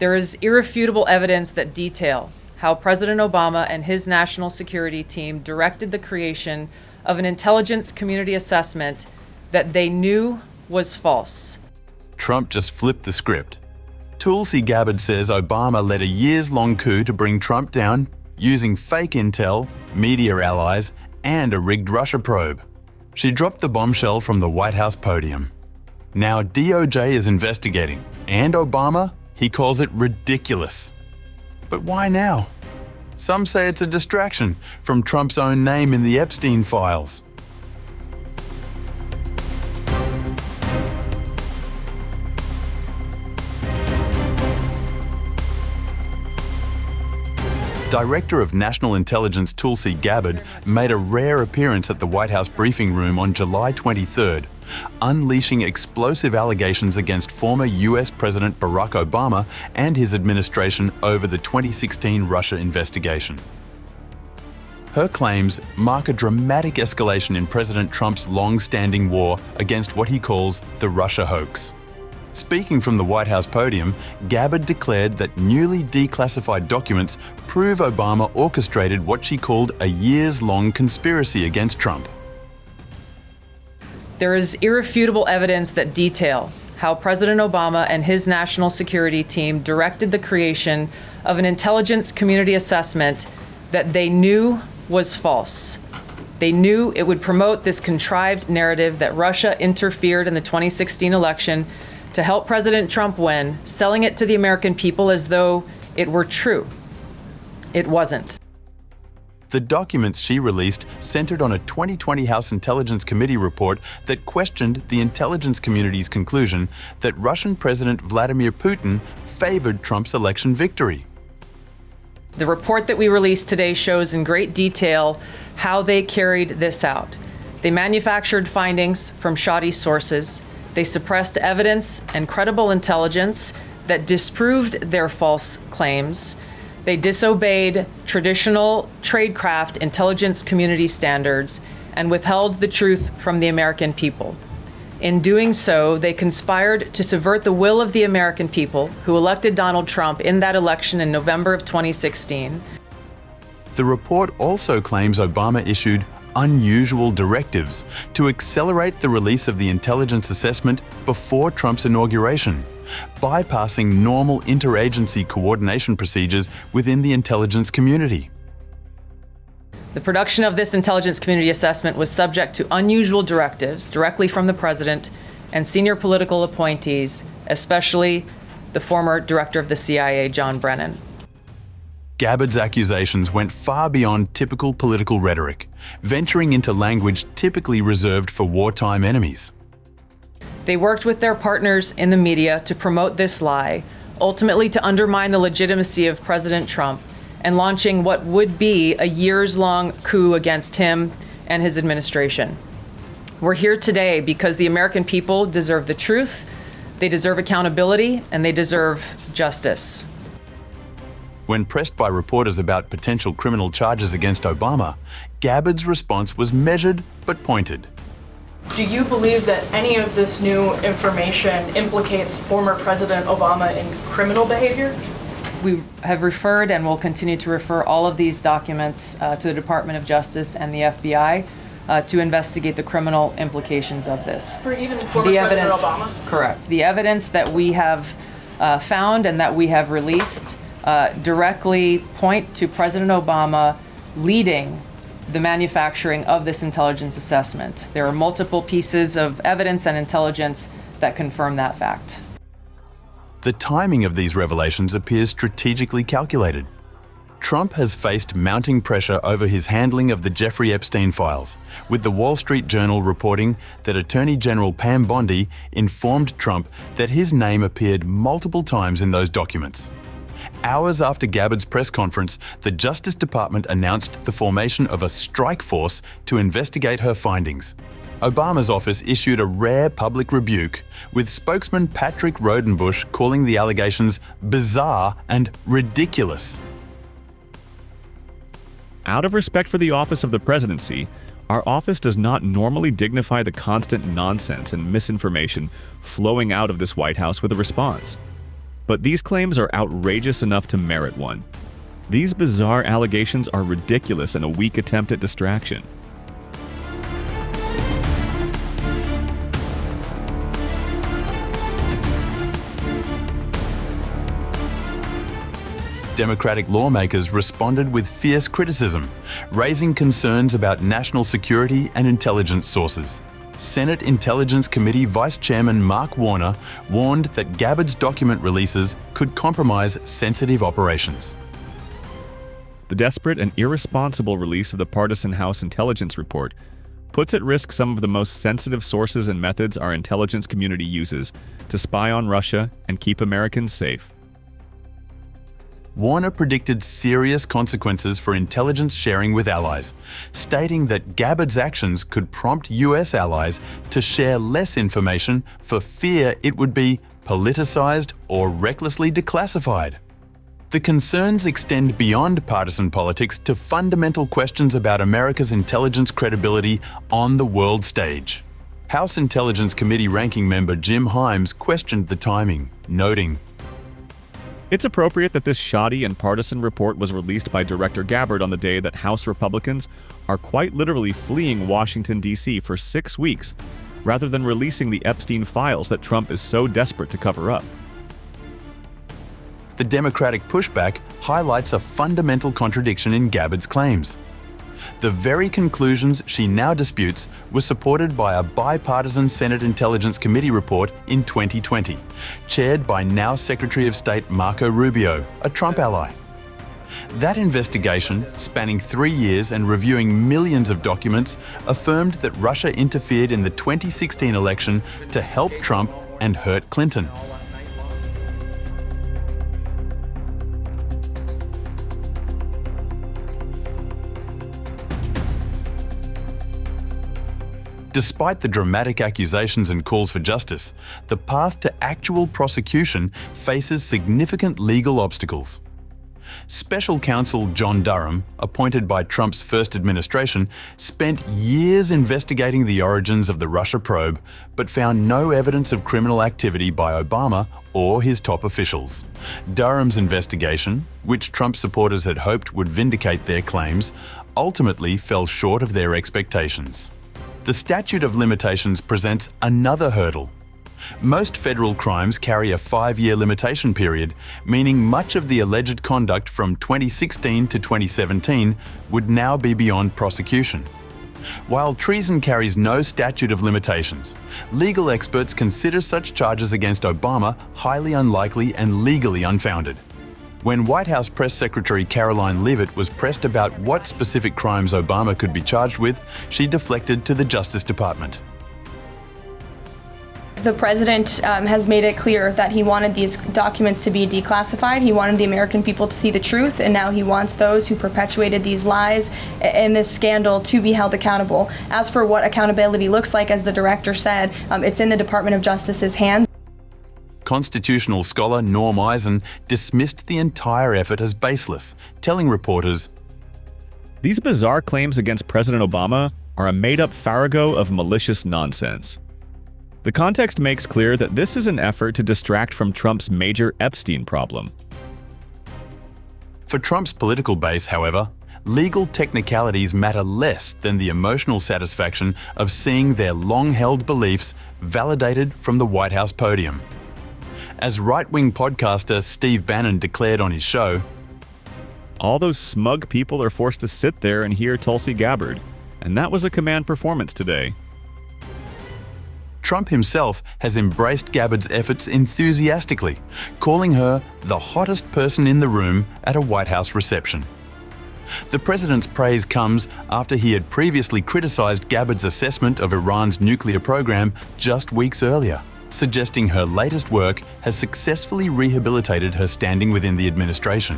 There is irrefutable evidence that detail how President Obama and his national security team directed the creation of an intelligence community assessment that they knew was false. Trump just flipped the script. Tulsi Gabbard says Obama led a years-long coup to bring Trump down using fake intel, media allies, and a rigged Russia probe. She dropped the bombshell from the White House podium. Now DOJ is investigating, and Obama, he calls it ridiculous. But why now? Some say it's a distraction from Trump's own name in the Epstein files. Director of National Intelligence Tulsi Gabbard made a rare appearance at the White House briefing room on July 23rd, unleashing explosive allegations against former US President Barack Obama and his administration over the 2016 Russia investigation. Her claims mark a dramatic escalation in President Trump's long-standing war against what he calls the Russia hoax. Speaking from the White House podium, Gabbard declared that newly declassified documents prove Obama orchestrated what she called a years-long conspiracy against Trump. There is irrefutable evidence that detail how President Obama and his national security team directed the creation of an intelligence community assessment that they knew was false. They knew it would promote this contrived narrative that Russia interfered in the 2016 election to help President Trump win, selling it to the American people as though it were true. It wasn't. The documents she released centered on a 2020 House Intelligence Committee report that questioned the intelligence community's conclusion that Russian President Vladimir Putin favored Trump's election victory. The report that we released today shows in great detail how they carried this out. They manufactured findings from shoddy sources. They suppressed evidence and credible intelligence that disproved their false claims. They disobeyed traditional tradecraft intelligence community standards and withheld the truth from the American people. In doing so, they conspired to subvert the will of the American people who elected Donald Trump in that election in November of 2016. The report also claims Obama issued unusual directives to accelerate the release of the intelligence assessment before Trump's inauguration, bypassing normal interagency coordination procedures within the intelligence community. The production of this intelligence community assessment was subject to unusual directives directly from the president and senior political appointees, especially the former director of the CIA, John Brennan. Gabbard's accusations went far beyond typical political rhetoric, venturing into language typically reserved for wartime enemies. They worked with their partners in the media to promote this lie, ultimately to undermine the legitimacy of President Trump and launching what would be a years-long coup against him and his administration. We're here today because the American people deserve the truth, they deserve accountability, and they deserve justice. When pressed by reporters about potential criminal charges against Obama, Gabbard's response was measured but pointed. Do you believe that any of this new information implicates former President Obama in criminal behavior? We have referred and will continue to refer all of these documents to the Department of Justice and the FBI to investigate the criminal implications of this. For even former President Obama? Correct. The evidence that we have found and that we have released directly point to President Obama leading the manufacturing of this intelligence assessment. There are multiple pieces of evidence and intelligence that confirm that fact. The timing of these revelations appears strategically calculated. Trump has faced mounting pressure over his handling of the Jeffrey Epstein files, with the Wall Street Journal reporting that Attorney General Pam Bondi informed Trump that his name appeared multiple times in those documents. Hours after Gabbard's press conference, the Justice Department announced the formation of a strike force to investigate her findings. Obama's office issued a rare public rebuke, with spokesman Patrick Rodenbush calling the allegations bizarre and ridiculous. Out of respect for the office of the presidency, our office does not normally dignify the constant nonsense and misinformation flowing out of this White House with a response. but these claims are outrageous enough to merit one. These bizarre allegations are ridiculous and a weak attempt at distraction. Democratic lawmakers responded with fierce criticism, raising concerns about national security and intelligence sources. Senate Intelligence Committee Vice Chairman Mark Warner warned that Gabbard's document releases could compromise sensitive operations. The desperate and irresponsible release of the partisan House intelligence report puts at risk some of the most sensitive sources and methods our intelligence community uses to spy on Russia and keep Americans safe. Warner predicted serious consequences for intelligence sharing with allies, stating that Gabbard's actions could prompt US allies to share less information for fear it would be politicized or recklessly declassified. The concerns extend beyond partisan politics to fundamental questions about America's intelligence credibility on the world stage. House Intelligence Committee ranking member Jim Himes questioned the timing, noting, "It's appropriate that this shoddy and partisan report was released by Director Gabbard on the day that House Republicans are quite literally fleeing Washington, D.C. for 6 weeks, rather than releasing the Epstein files that Trump is so desperate to cover up." The Democratic pushback highlights a fundamental contradiction in Gabbard's claims. The very conclusions she now disputes were supported by a bipartisan Senate Intelligence Committee report in 2020, chaired by now Secretary of State Marco Rubio, a Trump ally. That investigation, spanning 3 years and reviewing millions of documents, affirmed that Russia interfered in the 2016 election to help Trump and hurt Clinton. Despite the dramatic accusations and calls for justice, the path to actual prosecution faces significant legal obstacles. Special counsel John Durham, appointed by Trump's first administration, spent years investigating the origins of the Russia probe, but found no evidence of criminal activity by Obama or his top officials. Durham's investigation, which Trump supporters had hoped would vindicate their claims, ultimately fell short of their expectations. The statute of limitations presents another hurdle. Most federal crimes carry a 5-year limitation period, meaning much of the alleged conduct from 2016 to 2017 would now be beyond prosecution. While treason carries no statute of limitations, legal experts consider such charges against Obama highly unlikely and legally unfounded. When White House Press Secretary Caroline Leavitt was pressed about what specific crimes Obama could be charged with, she deflected to the Justice Department. The president has made it clear that he wanted these documents to be declassified. He wanted the American people to see the truth, and now he wants those who perpetuated these lies and this scandal to be held accountable. As for what accountability looks like, as the director said, it's in the Department of Justice's hands. Constitutional scholar Norm Eisen dismissed the entire effort as baseless, telling reporters, "These bizarre claims against President Obama are a made-up farrago of malicious nonsense." The context makes clear that this is an effort to distract from Trump's major Epstein problem. For Trump's political base, however, legal technicalities matter less than the emotional satisfaction of seeing their long-held beliefs validated from the White House podium. As right-wing podcaster Steve Bannon declared on his show, "All those smug people are forced to sit there and hear Tulsi Gabbard, and that was a command performance today." Trump himself has embraced Gabbard's efforts enthusiastically, calling her the hottest person in the room at a White House reception. The president's praise comes after he had previously criticized Gabbard's assessment of Iran's nuclear program just weeks earlier, suggesting her latest work has successfully rehabilitated her standing within the administration.